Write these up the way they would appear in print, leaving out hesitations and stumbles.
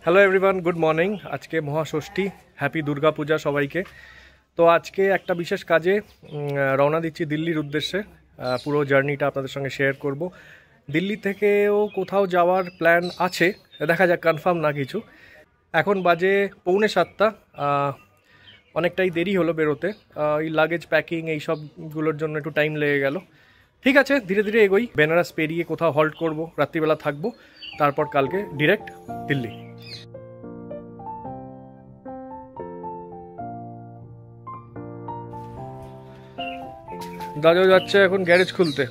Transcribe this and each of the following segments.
Hello everyone, good morning. আজকে মহাষষ্ঠী, happy Durga পূজা সবাইকে। তো আজকে একটা বিশেষ কাজে রওনা দিচ্ছি দিল্লির উদ্দেশ্যে। পুরো জার্নিটা আপনাদের সঙ্গে শেয়ার করব। দিল্লি থেকেও কোথাও যাওয়ার প্ল্যান আছে, দেখা যাক, কনফার্ম না কিছু। এখন বাজে 6:45। অনেকটাই দেরি হলো বেরোতে, এই লাগেজ প্যাকিং এই সবগুলোর জন্য একটু টাইম লেগে গেল। ঠিক আছে, ধীরে ধীরে এগোই। বেনারস পেরিয়ে কোথাও হল্ট করব, রাত্রিবেলা থাকবো, তারপর কালকে ডিরেক্ট দিল্লি। দাদাও যাচ্ছে এখন গ্যারেজ খুলতে।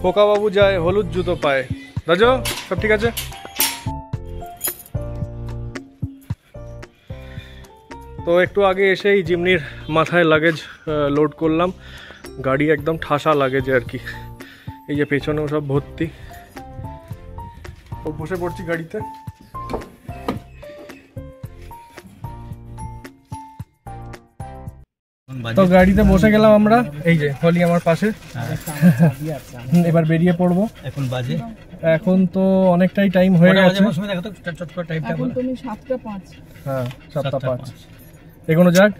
খোকা বাবু যায় হলুদ জুতো পায়। দাজো, সব ঠিক আছে? তো একটু আগে এসেই জিমনির মাথায় লাগেজ লোড করলাম। গাড়ি একদম ঠাসা লাগেজে আর কি। এই যে পেছনেও সব ভর্তি। বসে পড়ছি গাড়িতে। তো গাড়িতে বসে গেলাম আমরা। এই যে হলি আমার পাশে। এবার বেরিয়ে পড়বো। এখন তো অনেকটাই টাইম হয়ে গেছে। হ্যাঁ, 7:05। এগোনো যাক।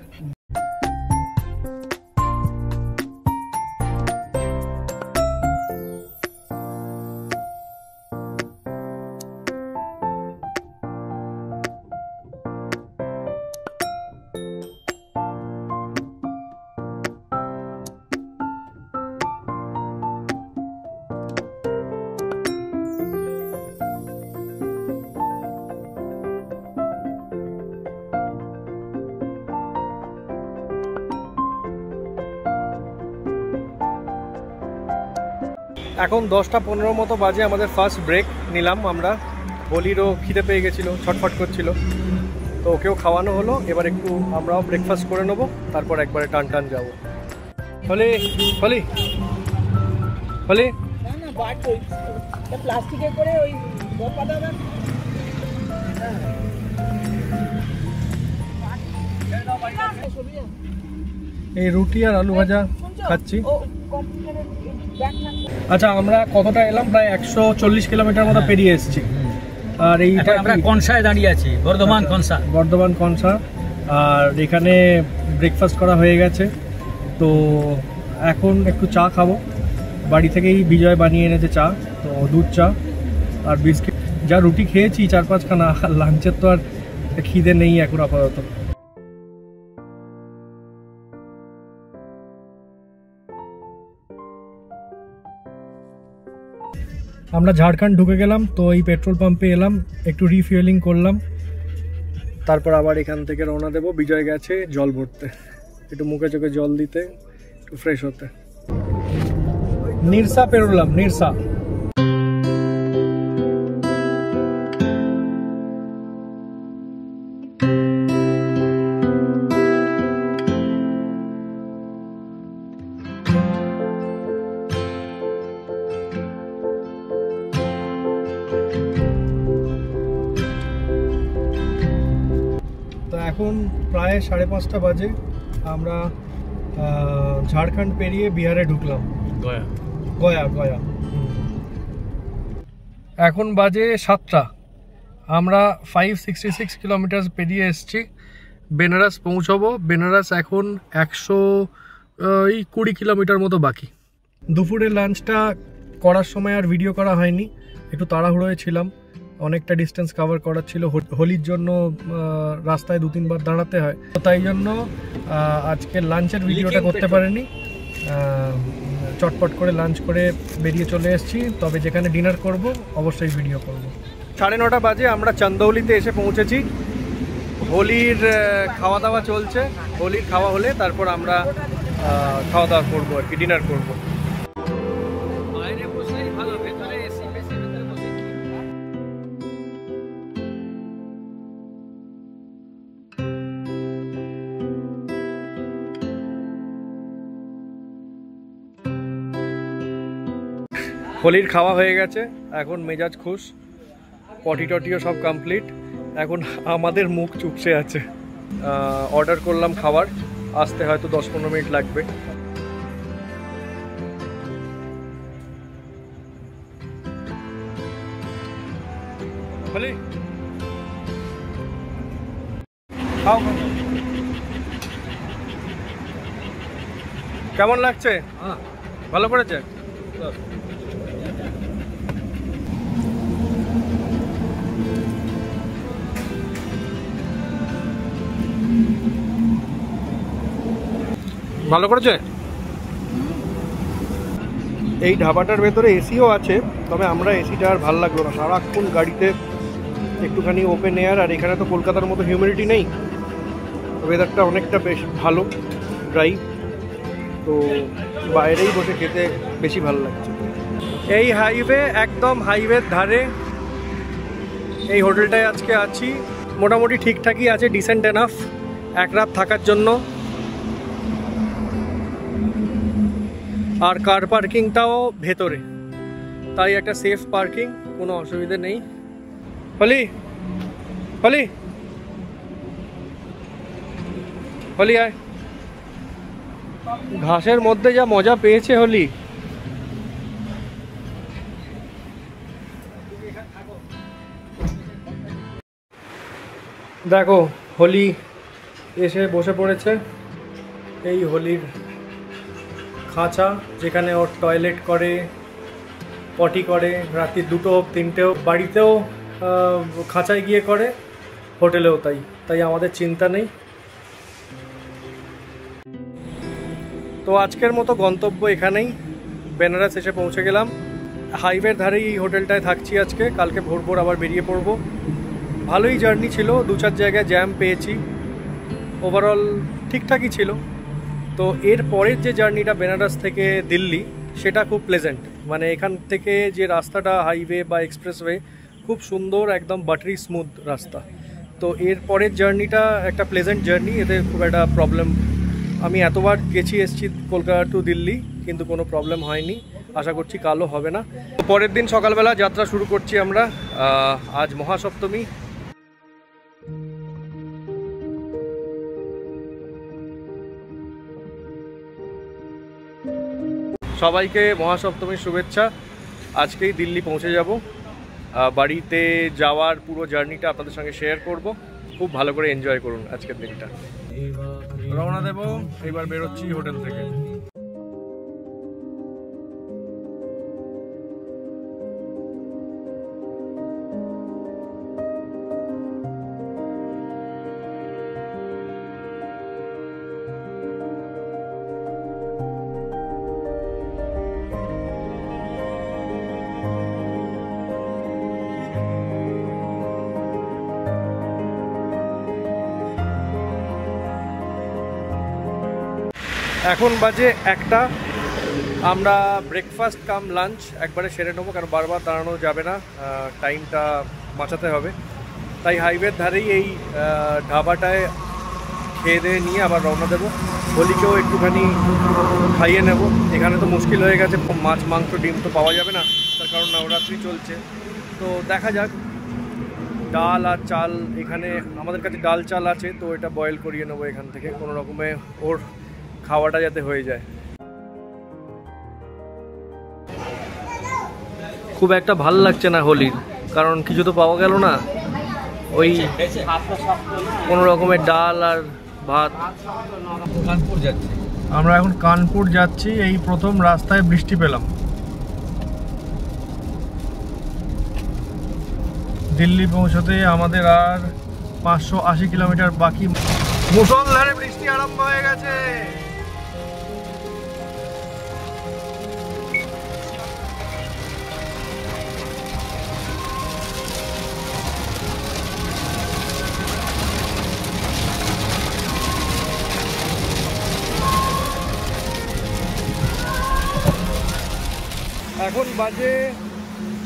এখন 10:15 মতো বাজে। আমাদের ফার্স্ট ব্রেক নিলাম আমরা। হোলিরও খিদে পেয়ে গেছিলো, ছটফট করছিল, তো ওকেও খাওয়ানো হলো। এবার একটু আমরাও ব্রেকফাস্ট করে নেবো, তারপর একবারে টান টান যাবো। হোলি হোলি হোলি এই রুটি আর আলু ভাজা খাচ্ছি। আচ্ছা, আমরা কতটা এলাম? প্রায় 140 কিলোমিটার মতো পেরিয়ে এসেছি। আর এইটা আমরা কনসায় দাঁড়িয়ে আছি, বর্ধমান কনসা। আর এখানে ব্রেকফাস্ট করা হয়ে গেছে। তো এখন একটু চা খাবো। বাড়ি থেকেই বিজয় বানিয়ে এনেছে চা, তো দুধ চা আর বিস্কিট। যা রুটি খেয়েছি 4-5 খানা, লাঞ্চের তো আর খিদে নেই এখন আপাতত। আমরা ঝাড়খণ্ড ঢুকে গেলাম। তো এই পেট্রোল পাম্পে এলাম, একটু রিফুয়েলিং করলাম, তারপর আবার এখান থেকে রওনা দেবো। বিজয় গেছে জল ভরতে, একটু মুখে চোখে জল দিতে, একটু ফ্রেশ হতে। নিরসা পেরোলাম, নিরসা। এখন প্রায় 5:30 বাজে। আমরা ঝাড়খণ্ড পেরিয়ে বিহারে ঢুকলাম, গয়া। এখন বাজে 7টা। আমরা 566 কিলোমিটার পেরিয়ে এসেছি। বেনারস পৌঁছবো। বেনারস এখন 120 কিলোমিটার মতো বাকি। দুপুরের লাঞ্চটা করার সময় আর ভিডিও করা হয়নি, একটু তাড়াহুড়োয় ছিলাম। অনেকটা ডিস্টেন্স কভার করার ছিল। হোলির জন্য রাস্তায় 2-3 বার দাঁড়াতে হয়, তো তাই জন্য আজকে লাঞ্চের ভিডিওটা করতে পারিনি। চটপট করে লাঞ্চ করে বেরিয়ে চলে এসেছি। তবে যেখানে ডিনার করব অবশ্যই ভিডিও করব। 9:30 বাজে আমরা চান্দৌলিতে এসে পৌঁছেছি। হোলির খাওয়া দাওয়া চলছে। হোলির খাওয়া হলে তারপর আমরা খাওয়া দাওয়া করবো আর কি, ডিনার করবো। হোলির খাওয়া হয়ে গেছে, এখন মেজাজ খুশ। পটি টটিও সব কমপ্লিট। এখন আমাদের মুখ চুপসে আছে। অর্ডার করলাম খাবার, আসতে হয়তো 10-15 মিনিট লাগবে। কেমন লাগছে? ভালো করেছে। ভালো করেছে। এই ধাবাটার ভেতরে এসিও আছে, তবে আমরা এসিটা আর ভালো লাগলো না, সারাক্ষণ গাড়িতে একটুখানি ওপেন এয়ার, আর এখানে তো কলকাতার মতো হিউমিডিটি নেই, ওয়েদারটা অনেকটা বেশ ভালো, ড্রাই, তো বাইরেই বসে খেতে বেশি ভালো লাগছে। এই হাইওয়ে, একদম হাইওয়ের ধারে এই হোটেলটায় আজকে আছি। মোটামুটি ঠিকঠাকই আছে, ডিসেন্ট এনাফ এক রাত থাকার জন্য। আর কার পার্কিংটাও ভেতরে, তাই একটা সেফ পার্কিং, কোনো অসুবিধা নেই। হলি হলি হলি আয়। ঘাসের মধ্যে যা মজা পেয়েছে হলি। দেখো হলি এসে বসে পড়েছে। এই হলির খাঁচা, যেখানে ওর টয়লেট করে, পটি করে, রাত্রি 2-3টেও, বাড়িতেও খাঁচায় গিয়ে করে, হোটেলেও তাই আমাদের চিন্তা নেই। তো আজকের মতো গন্তব্য এখানেই, বেনারস এসে পৌঁছে গেলাম। হাইওয়ের ধারেই এই হোটেলটায় থাকছি আজকে, কালকে ভোর আবার বেরিয়ে পড়ব। ভালোই জার্নি ছিল, 2-4 জায়গায় জ্যাম পেয়েছি, ওভারঅল ঠিকঠাকই ছিল। তো এর পরের যে জার্নিটা বেনারস থেকে দিল্লি, সেটা খুব প্লেজেন্ট, মানে এখান থেকে যে রাস্তাটা হাইওয়ে বা এক্সপ্রেসওয়ে, খুব সুন্দর, একদম বাটারি স্মুথ রাস্তা। তো এর পরের জার্নিটা একটা প্লেজেন্ট জার্নি, এতে খুব একটা প্রবলেম, আমি এতবার এসেছি কলকাতা টু দিল্লি, কিন্তু কোনো প্রবলেম হয়নি, আশা করছি কালও হবে না। পরের দিন সকালবেলা যাত্রা শুরু করছি আমরা। আজ মহাসপ্তমী। সবাইকে মহাসপ্তমীর শুভেচ্ছা। আজকেই দিল্লি পৌঁছে যাব, বাড়িতে যাওয়ার পুরো জার্নিটা আপনাদের সঙ্গে শেয়ার করব। খুব ভালো করে এনজয় করুন আজকের দিনটা। রওনা দেব, এবার বেরোচ্ছি হোটেল থেকে। এখন বাজে 1টা, আমরা ব্রেকফাস্ট কাম লাঞ্চ একবারে সেরে নেবো, কারণ বারবার দাঁড়ানো যাবে না, টাইমটা বাঁচাতে হবে। তাই হাইওয়ের ধারেই এই ধাবাটায় খেয়ে দিয়ে নিয়ে আবার রওনা দেবো। হোলিকেও একটুখানি খাইয়ে নেব, এখানে তো মুশকিল হয়ে গেছে, মাছ মাংস ডিম তো পাওয়া যাবে না, তার কারণ নবরাত্রি চলছে। তো দেখা যাক, ডাল আর চাল, এখানে আমাদের কাছে ডাল চাল আছে, তো এটা বয়েল করিয়ে নেবো এখান থেকে, কোনো রকমে ওর খাওয়াটা যাতে হয়ে যায়। খুব একটা ভালো লাগছে না হোলির, কারণ কিছু তো পাওয়া গেল না, ওই কোনো রকমের ডাল আর ভাত। কানপুর যাচ্ছি আমরা এখন, কানপুর যাচ্ছি, এই প্রথম রাস্তায় বৃষ্টি পেলাম। দিল্লি পৌঁছতে আমাদের আর 580 কিলোমিটার বাকি। মুষলধারে বৃষ্টি আরম্ভ হয়ে গেছে। এখন বাজে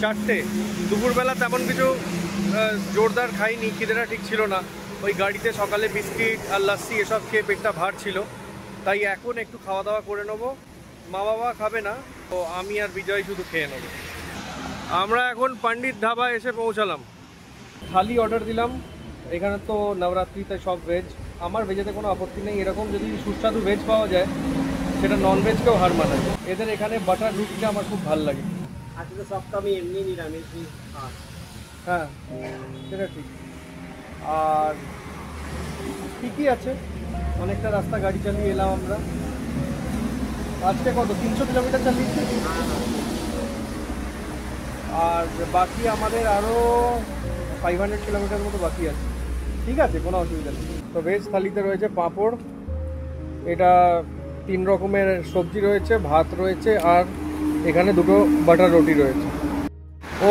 4টে। দুপুরবেলা তেমন কিছু জোরদার খাইনি, খিদেটা ঠিক ছিল না, ওই গাড়িতে সকালে বিস্কিট আর লাস্সি এসব খেয়ে পেটটা ভার ছিল, তাই এখন একটু খাওয়া দাওয়া করে নেবো। মা বাবা খাবে না, তো আমি আর বিজয় শুধু খেয়ে নেব। আমরা এখন পণ্ডিত ধাবা এসে পৌঁছালাম। থালি অর্ডার দিলাম, এখানে তো নবরাত্রিতে সব ভেজ, আমার ভেজেতে কোনো আপত্তি নেই, এরকম যদি সুস্বাদু ভেজ পাওয়া যায় সেটা নন ভেজকেও হার মানায়। এদের এখানে বাটার রুটিটা আমার খুব ভালো লাগে। আজকে তো সপ্তাহে এমনি নিরামিষ। হ্যাঁ সেটা ঠিক। আর ঠিকই আছে, অনেকটা রাস্তা গাড়ি চালিয়ে এলাম আমরা। আজকে কত 300 কিলোমিটার চালিয়েছি, আর বাকি আমাদের আরও 500 কিলোমিটার মতো বাকি আছে। ঠিক আছে, কোনো অসুবিধা নেই। তো ভেজ থালিতে রয়েছে পাঁপড়, এটা 3 রকমের সবজি রয়েছে, ভাত রয়েছে, আর এখানে 2টো বাটার রুটি রয়েছে।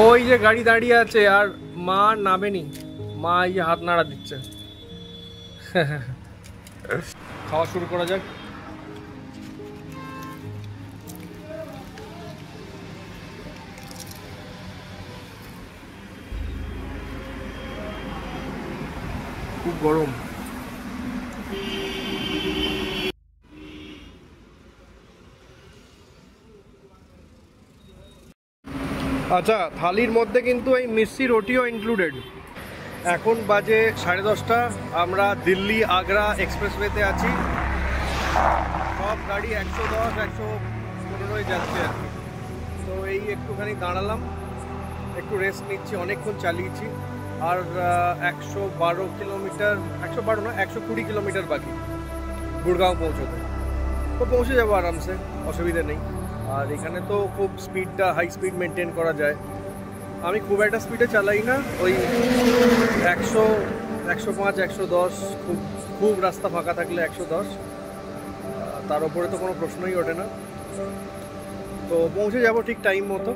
ওই যে গাড়ি দাঁড়িয়ে আছে, আর মা নামেনি, মা এই যে হাত নাড়া দিচ্ছে। খাওয়া শুরু করা যাক। খুব গরম। আচ্ছা, থালির মধ্যে কিন্তু এই মিষ্টি রুটিও ইনক্লুডেড। এখন বাজে 10:30, আমরা দিল্লি আগ্রা এক্সপ্রেসওয়েতে আছি। সব গাড়ি 110, 115 যাচ্ছে আর কি। তো এই একটুখানি দাঁড়ালাম, একটু রেস্ট নিচ্ছি, অনেকক্ষণ চালিয়েছি। আর 112 কিলোমিটার, 112 না 120 কিলোমিটার বাকি গুড়গাঁও পৌঁছতে। তো পৌঁছে যাবো আরামসে, অসুবিধা নেই। আর এখানে তো খুব স্পিডটা হাই স্পিড মেনটেন করা যায়। আমি খুব একটা স্পিডে চালাই না, ওই 100, 105, 110, খুব রাস্তা ফাঁকা থাকলে 110, তার উপরে তো কোনো প্রশ্নই ওঠে না। তো পৌঁছে যাব ঠিক টাইম মতো।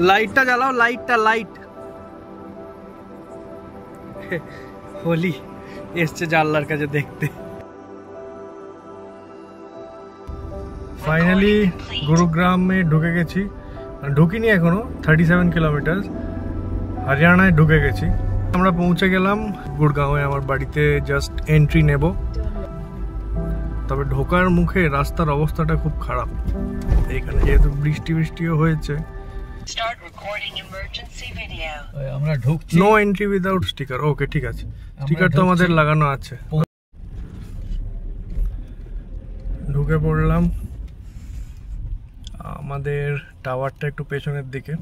লাইটটা জ্বালাও, লাইট। হোলি এসছে জানলার কাছে দেখতে। ফাইনালি গুরুগ্রামে ঢুকে গেছি, ঢুকিনি এখনো, 37 কিলোমিটার হরিয়ানায় ঢুকে গেছি। আমরা পৌঁছে গেলাম গুড়গাঁওয়ে, আমার বাড়িতে জাস্ট এন্ট্রি নেব। তবে ঢোকার মুখে রাস্তার অবস্থাটা খুব খারাপ। এখানে যেহেতু বৃষ্টিও হয়েছে। আমরা ঢুকছি। No entry without sticker. Okay, ঠিক আছে, স্টিকার তো আমাদের লাগানো আছে। ঢুকে পড়লাম। আমাদের টাওয়ারটা একটু পেছনের দিকে।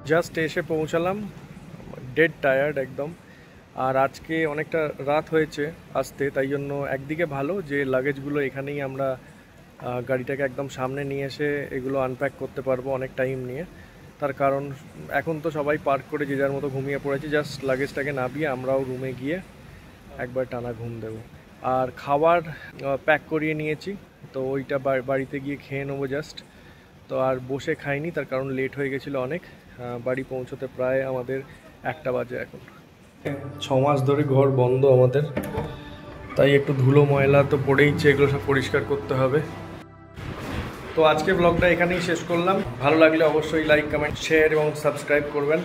জাস্ট এসে পৌঁছালাম, ডেড টায়ার্ড একদম। আর আজকে অনেকটা রাত হয়েছে আসতে, তাই জন্য একদিকে ভালো যে লাগেজগুলো এখানেই আমরা গাড়িটাকে একদম সামনে নিয়ে এসে এগুলো আনপ্যাক করতে পারবো অনেক টাইম নিয়ে। তার কারণ এখন তো সবাই পার্ক করে যে যার মতো ঘুমিয়ে পড়েছে, জাস্ট লাগেজটাকে নামিয়ে আমরাও রুমে গিয়ে একবার টানা ঘুম দেবো। আর খাবার প্যাক করিয়ে নিয়েছি, তো ওইটা বাড়িতে গিয়ে খেয়ে নেবো জাস্ট। তো আর বসে খাইনি, তার কারণ লেট হয়ে গেছিলো অনেক। বাড়ি পৌঁছতে প্রায় আমাদের 1টা বাজে এখন। 6 মাস ধরে ঘর বন্ধ আমাদের, তাই একটু ধুলো ময়লা তো পড়েইছে, এগুলো সব পরিষ্কার করতে হবে। তো আজকে ব্লগটা এখানেই শেষ করলাম। ভালো লাগলে অবশ্যই লাইক, কমেন্ট, শেয়ার এবং সাবস্ক্রাইব করবেন।